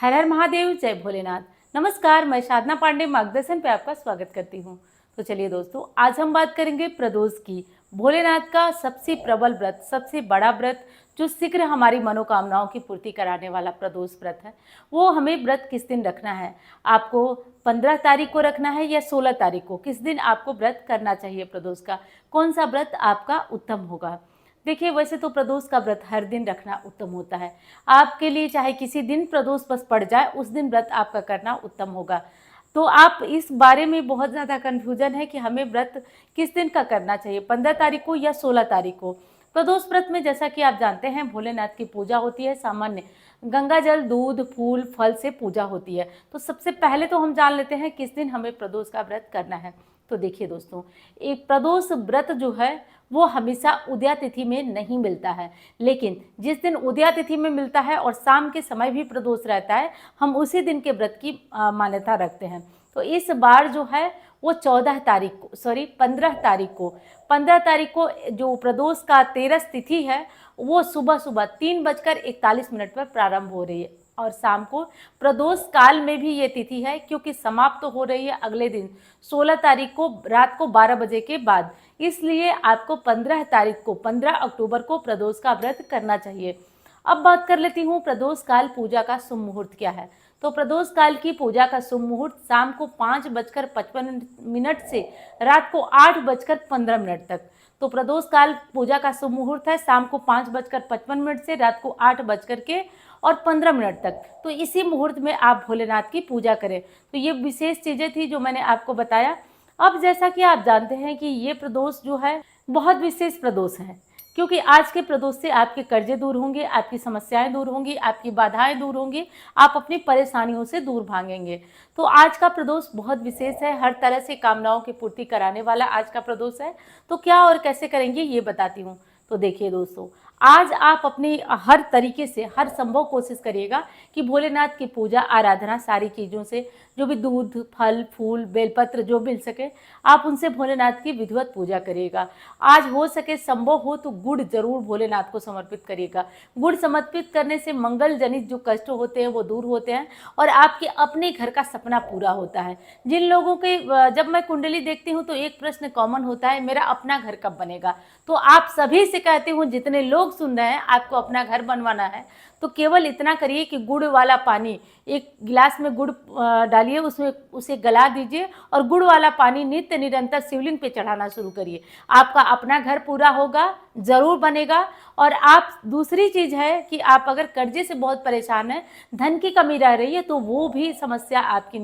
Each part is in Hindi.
हर हर महादेव, जय भोलेनाथ। नमस्कार, मैं साधना पांडे मार्गदर्शन पे आपका स्वागत करती हूँ। तो चलिए दोस्तों, आज हम बात करेंगे प्रदोष की। भोलेनाथ का सबसे प्रबल व्रत, सबसे बड़ा व्रत, जो शीघ्र हमारी मनोकामनाओं की पूर्ति कराने वाला प्रदोष व्रत है। वो हमें व्रत किस दिन रखना है? आपको 15 तारीख को रखना है या 16 तारीख को? किस दिन आपको व्रत करना चाहिए प्रदोष का? कौन सा व्रत आपका उत्तम होगा? देखिए, वैसे तो प्रदोष का व्रत हर दिन रखना उत्तम होता है। आपके लिए चाहे किसी दिन प्रदोष बस पड़ जाए, उस दिन व्रत आपका करना उत्तम होगा। तो आप इस बारे में बहुत ज़्यादा कन्फ्यूजन है कि हमें व्रत किस दिन का करना चाहिए, 15 तारीख को या 16 तारीख को। प्रदोष व्रत में जैसा कि आप जानते हैं, भोलेनाथ की पूजा होती है। सामान्य गंगा जल, दूध, फूल, फल से पूजा होती है। तो सबसे पहले तो हम जान लेते हैं किस दिन हमें प्रदोष का व्रत करना है। तो देखिए दोस्तों, एक प्रदोष व्रत जो है वो हमेशा उदया तिथि में नहीं मिलता है, लेकिन जिस दिन उदया तिथि में मिलता है और शाम के समय भी प्रदोष रहता है, हम उसी दिन के व्रत की मान्यता रखते हैं। तो इस बार जो है वो 15 तारीख को जो प्रदोष का तेरस तिथि है, वो सुबह सुबह 3:41 पर प्रारंभ हो रही है और शाम को प्रदोष काल में भी ये तिथि है, क्योंकि समाप्त तो हो रही है अगले दिन 16 तारीख को रात को 12 बजे के बाद। इसलिए आपको 15 अक्टूबर को प्रदोष का व्रत करना चाहिए। अब बात कर लेती हूँ प्रदोष काल पूजा का शुभ मुहूर्त क्या है। तो प्रदोष काल की पूजा का शुभ मुहूर्त शाम को 5:55 से रात को 8:15 तक। तो प्रदोष काल पूजा का शुभ मुहूर्त है शाम को 5:55 से रात को 8:15 तक। तो इसी मुहूर्त में आप भोलेनाथ की पूजा करें। तो ये विशेष चीज़ें थी जो मैंने आपको बताया। अब जैसा कि आप जानते हैं कि ये प्रदोष जो है बहुत विशेष प्रदोष है, क्योंकि आज के प्रदोष से आपके कर्जे दूर होंगे, आपकी समस्याएं दूर होंगी, आपकी बाधाएं दूर होंगी, आप अपनी परेशानियों से दूर भागेंगे। तो आज का प्रदोष बहुत विशेष है, हर तरह से कामनाओं की पूर्ति कराने वाला आज का प्रदोष है। तो क्या और कैसे करेंगे ये बताती हूँ। तो देखिए दोस्तों, आज आप अपनी हर तरीके से हर संभव कोशिश करिएगा कि भोलेनाथ की पूजा आराधना सारी चीज़ों से, जो भी दूध, फल, फूल, बेलपत्र जो मिल सके, आप उनसे भोलेनाथ की विधिवत पूजा करिएगा। आज हो सके, संभव हो तो गुड़ जरूर भोलेनाथ को समर्पित करिएगा। गुड़ समर्पित करने से मंगल जनित जो कष्ट होते हैं वो दूर होते हैं और आपके अपने घर का सपना पूरा होता है। जिन लोगों के जब मैं कुंडली देखती हूँ तो एक प्रश्न कॉमन होता है, मेरा अपना घर कब बनेगा। तो आप सभी से कहती हूँ, जितने लोग सुन रहे हैं, आपको अपना घर बनवाना है तो केवल इतना करिए कि गुड़ वाला पानी, एक गिलास में गुड़ डालिए, उसमें उसे गला दीजिए और गुड़ वाला पानी नित्य निरंतर शिवलिंग पे चढ़ाना शुरू करिए। आपका अपना घर पूरा होगा, जरूर बनेगा। और आप दूसरी चीज़ है कि आप अगर कर्जे से बहुत परेशान हैं, धन की कमी रह रही है, तो वो भी समस्या आपकी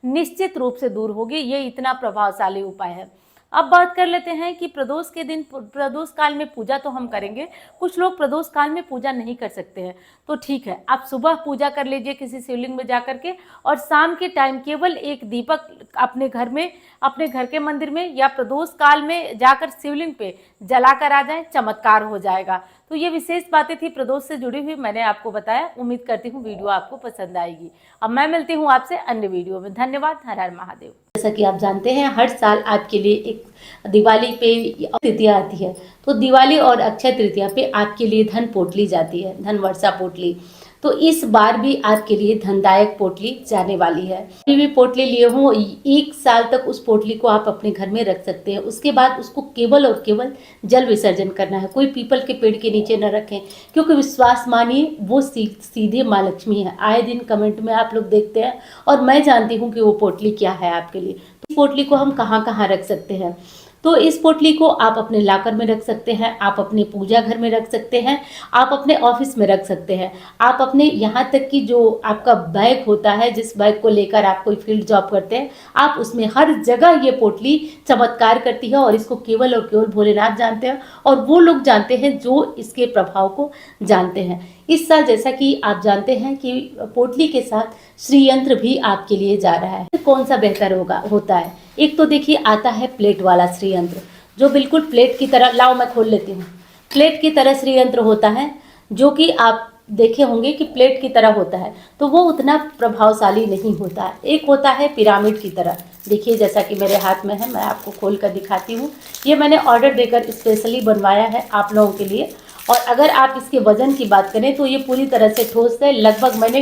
निश्चित रूप से दूर होगी। ये इतना प्रभावशाली उपाय है। अब बात कर लेते हैं कि प्रदोष के दिन, प्रदोष काल में पूजा तो हम करेंगे। कुछ लोग प्रदोष काल में पूजा नहीं कर सकते हैं, तो ठीक है, आप सुबह पूजा कर लीजिए किसी शिवलिंग में जा करके, और शाम के टाइम केवल एक दीपक अपने घर में, अपने घर के मंदिर में या प्रदोष काल में जाकर शिवलिंग पे जला कर आ जाए, चमत्कार हो जाएगा। तो ये विशेष बातें थी प्रदोष से जुड़ी हुई, मैंने आपको बताया। उम्मीद करती हूँ वीडियो आपको पसंद आएगी। अब मैं मिलती हूँ आपसे अन्य वीडियो में। धन्यवाद। हर हर महादेव। जैसा कि आप जानते हैं, हर साल आपके लिए एक दिवाली पे तृतीया आती है, तो दिवाली और अक्षय तृतीया पे आपके लिए धन पोटली जाती है, धन वर्षा पोटली। तो इस बार भी आपके लिए धनदायक पोटली जाने वाली है। कोई भी पोटली लिए हो, 1 साल तक उस पोटली को आप अपने घर में रख सकते हैं। उसके बाद उसको केवल और केवल जल विसर्जन करना है। कोई पीपल के पेड़ के नीचे न रखें, क्योंकि विश्वास मानिए वो सीधे माँ लक्ष्मी है। आए दिन कमेंट में आप लोग देखते हैं और मैं जानती हूँ कि वो पोटली क्या है आपके लिए। तो इस पोटली को हम कहाँ कहाँ रख सकते हैं? तो इस पोटली को आप अपने लॉकर में रख सकते हैं, आप अपने पूजा घर में रख सकते हैं, आप अपने ऑफिस में रख सकते हैं, आप अपने, यहाँ तक कि जो आपका बैग होता है, जिस बैग को लेकर आप कोई फील्ड जॉब करते हैं, आप उसमें, हर जगह ये पोटली चमत्कार करती है। और इसको केवल और केवल भोलेनाथ जानते हैं और वो लोग जानते हैं जो इसके प्रभाव को जानते हैं। इस साल जैसा कि आप जानते हैं कि पोटली के साथ श्री यंत्र भी आपके लिए जा रहा है। कौन सा बेहतर होता है? एक तो देखिए आता है प्लेट वाला श्री यंत्र, जो बिल्कुल प्लेट की तरह, लाओ मैं खोल लेती हूँ, प्लेट की तरह श्री यंत्र होता है, जो कि आप देखे होंगे कि प्लेट की तरह होता है, तो वो उतना प्रभावशाली नहीं होता है। एक होता है पिरामिड की तरह, देखिए जैसा कि मेरे हाथ में है, मैं आपको खोल कर दिखाती हूँ। ये मैंने ऑर्डर देकर स्पेशली बनवाया है आप लोगों के लिए, और अगर आप इसके वजन की बात करें तो ये पूरी तरह से ठोस है। लगभग मैंने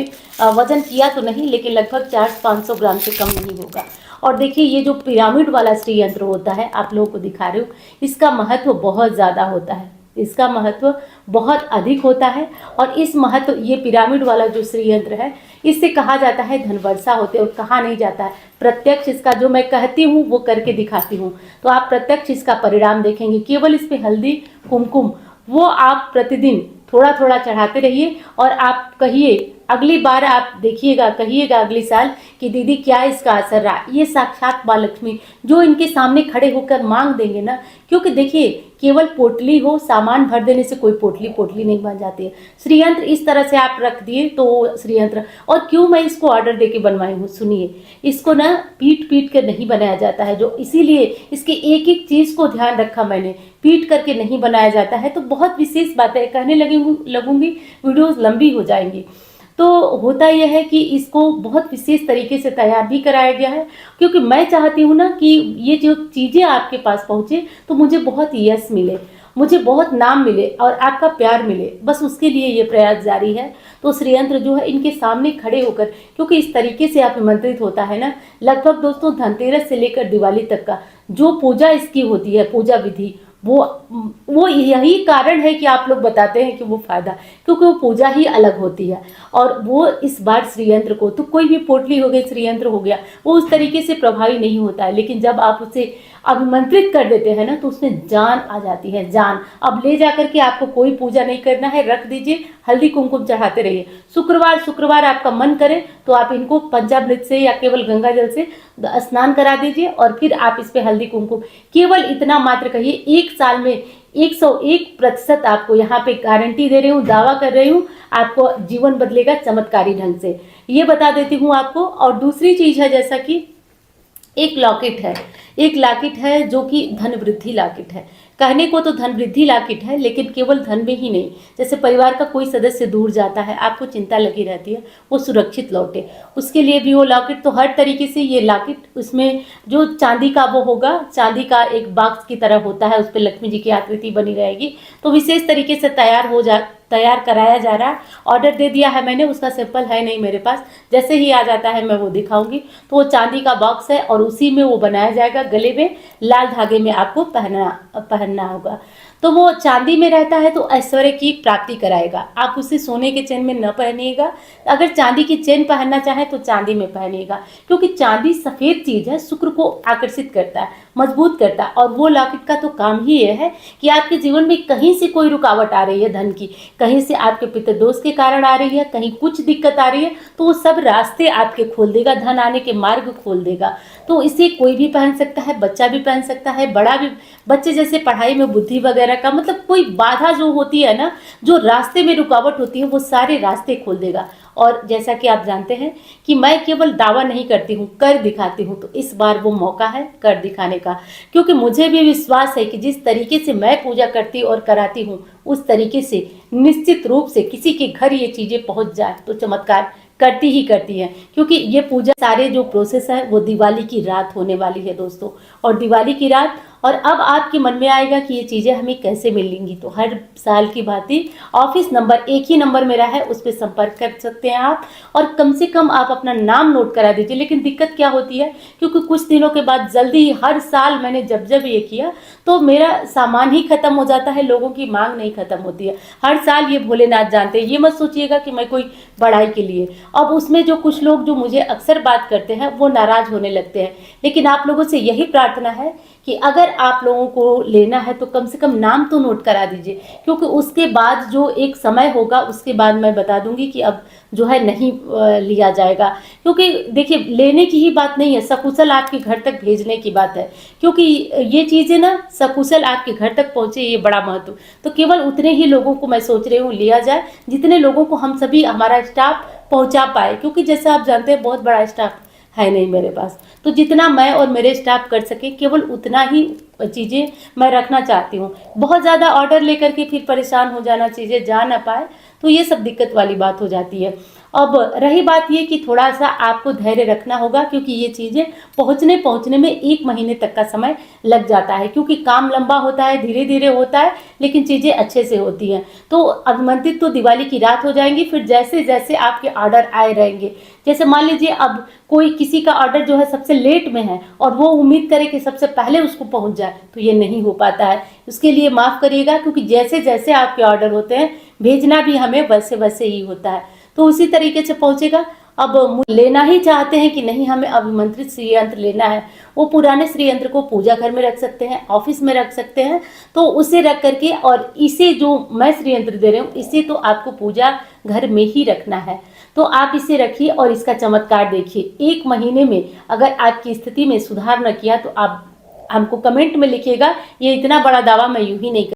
वजन किया तो नहीं, लेकिन लगभग 400-500 ग्राम से कम नहीं होगा। और देखिए ये जो पिरामिड वाला श्री यंत्र होता है, आप लोगों को दिखा रही हूँ, इसका महत्व बहुत ज़्यादा होता है, इसका महत्व बहुत अधिक होता है। और इस महत्व, ये पिरामिड वाला जो श्री यंत्र है, इससे कहा जाता है धन वर्षा होते, और कहा नहीं जाता है, प्रत्यक्ष इसका जो मैं कहती हूँ वो करके दिखाती हूँ, तो आप प्रत्यक्ष इसका परिणाम देखेंगे। केवल इस पे हल्दी कुमकुम वो आप प्रतिदिन थोड़ा थोड़ा चढ़ाते रहिए, और आप कहिए, अगली बार आप देखिएगा, कहिएगा अगली साल कि दीदी क्या इसका असर रहा। ये साक्षात माँ लक्ष्मी जो इनके सामने खड़े होकर मांग देंगे ना, क्योंकि देखिए केवल पोटली हो, सामान भर देने से कोई पोटली नहीं बन जाती है। श्रीयंत्र इस तरह से आप रख दिए तो श्रीयंत्र, और क्यों मैं इसको ऑर्डर देके बनवाई हूँ, सुनिए, इसको ना पीट पीट कर नहीं बनाया जाता है, जो इसीलिए इसके एक एक चीज़ को ध्यान रखा मैंने, पीट करके नहीं बनाया जाता है। तो बहुत विशेष बातें कहने लगूंगी, वीडियोस लंबी हो जाएंगी। तो होता यह है कि इसको बहुत विशेष तरीके से तैयार भी कराया गया है, क्योंकि मैं चाहती हूँ ना कि ये जो चीज़ें आपके पास पहुँचे तो मुझे बहुत यश मिले, मुझे बहुत नाम मिले और आपका प्यार मिले, बस उसके लिए ये प्रयास जारी है। तो श्रीयंत्र जो है इनके सामने खड़े होकर, क्योंकि इस तरीके से आप आमंत्रित होता है ना, लगभग दोस्तों धनतेरस से लेकर दिवाली तक का जो पूजा इसकी होती है, पूजा विधि, वो यही कारण है कि आप लोग बताते हैं कि वो फायदा, क्योंकि वो पूजा ही अलग होती है। और वो इस बार श्रीयंत्र को, तो कोई भी पोटली हो गई, श्रीयंत्र हो गया, वो उस तरीके से प्रभावी नहीं होता है, लेकिन जब आप उसे आमंत्रित कर देते हैं ना तो उसमें जान आ जाती है, जान। अब ले जाकर के आपको कोई पूजा नहीं करना है, रख दीजिए, हल्दी कुमकुम चढ़ाते रहिए। शुक्रवार आपका मन करे तो आप इनको पंचामृत से या केवल गंगा जल से स्नान करा दीजिए, और फिर आप इस पे हल्दी कुमकुम, केवल इतना मात्र कहिए, एक साल में 101% आपको यहाँ पे गारंटी दे रही हूँ, दावा कर रही हूँ, आपको जीवन बदलेगा चमत्कारी ढंग से, ये बता देती हूँ आपको। और दूसरी चीज है, जैसा कि एक लॉकेट है जो कि धन वृद्धि लॉकेट है। कहने को तो धन वृद्धि लॉकेट है, लेकिन केवल धन में ही नहीं, जैसे परिवार का कोई सदस्य दूर जाता है, आपको चिंता लगी रहती है, वो सुरक्षित लौटे, उसके लिए भी वो लॉकेट। तो हर तरीके से ये लॉकेट, उसमें जो चांदी का वो होगा, चांदी का एक बॉक्स की तरह होता है, उस पर लक्ष्मी जी की आकृति बनी रहेगी। तो विशेष तरीके से तैयार कराया जा रहा है। ऑर्डर दे दिया है मैंने, उसका सैंपल है नहीं मेरे पास, जैसे ही आ जाता है मैं वो दिखाऊंगी। तो वो चांदी का बॉक्स है और उसी में वो बनाया जाएगा, गले में लाल धागे में आपको पहनना होगा। तो वो चांदी में रहता है तो ऐश्वर्य की प्राप्ति कराएगा। आप उसे सोने के चेन में न पहनिएगा, अगर चांदी की चेन पहनना चाहे तो चांदी में पहनिएगा, क्योंकि चांदी सफ़ेद चीज़ है, शुक्र को आकर्षित करता है, मजबूत करता है। और वो लॉकेट का तो काम ही ये है कि आपके जीवन में कहीं से कोई रुकावट आ रही है धन की, कहीं से आपके पितृदोष के कारण आ रही है, कहीं कुछ दिक्कत आ रही है, तो वो सब रास्ते आपके खोल देगा, धन आने के मार्ग खोल देगा। तो इसे कोई भी पहन सकता है, बच्चा भी पहन सकता है, बड़ा भी, बच्चे जैसे पढ़ाई में बुद्धि वगैरह का, मतलब कोई बाधा जो होती है ना, जो रास्ते में रुकावट होती है, वो सारे रास्ते खोल देगा। और जैसा कि आप जानते हैं कि मैं केवल दावा नहीं करती हूँ, कर दिखाती हूँ, तो इस बार वो मौका है कर दिखाने का, क्योंकि मुझे भी विश्वास है कि जिस तरीके से मैं पूजा करती और कराती हूँ, उस तरीके से निश्चित रूप से किसी के घर ये चीज़ें पहुँच जाए तो चमत्कार करती ही करती है। क्योंकि ये पूजा, सारे जो प्रोसेस है वो दिवाली की रात होने वाली है दोस्तों, और दिवाली की रात, और अब आपके मन में आएगा कि ये चीज़ें हमें कैसे मिलेंगी। तो हर साल की बात ही, ऑफिस नंबर एक ही नंबर मेरा है, उस पर संपर्क कर सकते हैं आप, और कम से कम आप अपना नाम नोट करा दीजिए। लेकिन दिक्कत क्या होती है, क्योंकि कुछ दिनों के बाद जल्दी ही, हर साल मैंने जब ये किया तो मेरा सामान ही खत्म हो जाता है, लोगों की मांग नहीं खत्म होती है। हर साल ये भोलेनाथ जानते हैं, ये मत सोचिएगा कि मैं कोई बड़ाई के लिए। अब उसमें जो कुछ लोग जो मुझे अक्सर बात करते हैं वो नाराज होने लगते हैं, लेकिन आप लोगों से यही प्रार्थना है कि अगर आप लोगों को लेना है तो कम से कम नाम तो नोट करा दीजिए, क्योंकि उसके बाद जो एक समय होगा, उसके बाद मैं बता दूंगी कि अब जो है नहीं लिया जाएगा। क्योंकि देखिए, लेने की ही बात नहीं है, सकुशल आपके घर तक भेजने की बात है, क्योंकि ये चीज़ें ना सकुशल आपके घर तक पहुँचे, ये बड़ा महत्व। तो केवल उतने ही लोगों को मैं सोच रही हूँ लिया जाए, जितने लोगों को हम सभी, हमारा स्टाफ पहुँचा पाए, क्योंकि जैसे आप जानते हैं बहुत बड़ा स्टाफ है नहीं मेरे पास, तो जितना मैं और मेरे स्टाफ कर सके केवल उतना ही चीज़ें मैं रखना चाहती हूँ। बहुत ज़्यादा ऑर्डर लेकर के फिर परेशान हो जाना, चीज़ें जा ना पाए, तो ये सब दिक्कत वाली बात हो जाती है। अब रही बात ये कि थोड़ा सा आपको धैर्य रखना होगा, क्योंकि ये चीज़ें पहुंचने में 1 महीने तक का समय लग जाता है, क्योंकि काम लंबा होता है, धीरे धीरे होता है, लेकिन चीज़ें अच्छे से होती हैं। तो आमंत्रित तो दिवाली की रात हो जाएंगी, फिर जैसे जैसे आपके ऑर्डर आए रहेंगे, जैसे मान लीजिए अब कोई किसी का ऑर्डर जो है सबसे लेट में है और वो उम्मीद करे कि सबसे पहले उसको पहुंच जाए, तो ये नहीं हो पाता है। उसके लिए माफ़ करिएगा, क्योंकि जैसे जैसे आपके ऑर्डर होते हैं भेजना भी हमें वैसे वैसे ही होता है, तो उसी तरीके से पहुंचेगा। अब लेना ही चाहते हैं कि नहीं हमें अभिमंत्रित श्री यंत्र लेना है, वो पुराने श्री यंत्र को पूजा घर में रख सकते हैं, ऑफिस में रख सकते हैं, तो उसे रख करके, और इसे जो मैं श्री यंत्र दे रही हूँ इसे तो आपको पूजा घर में ही रखना है। तो आप इसे रखिए और इसका चमत्कार देखिए। 1 महीने में अगर आपकी स्थिति में सुधार न किया तो आप हमको कमेंट में लिखिएगा। ये इतना बड़ा दावा मैं यूं ही नहीं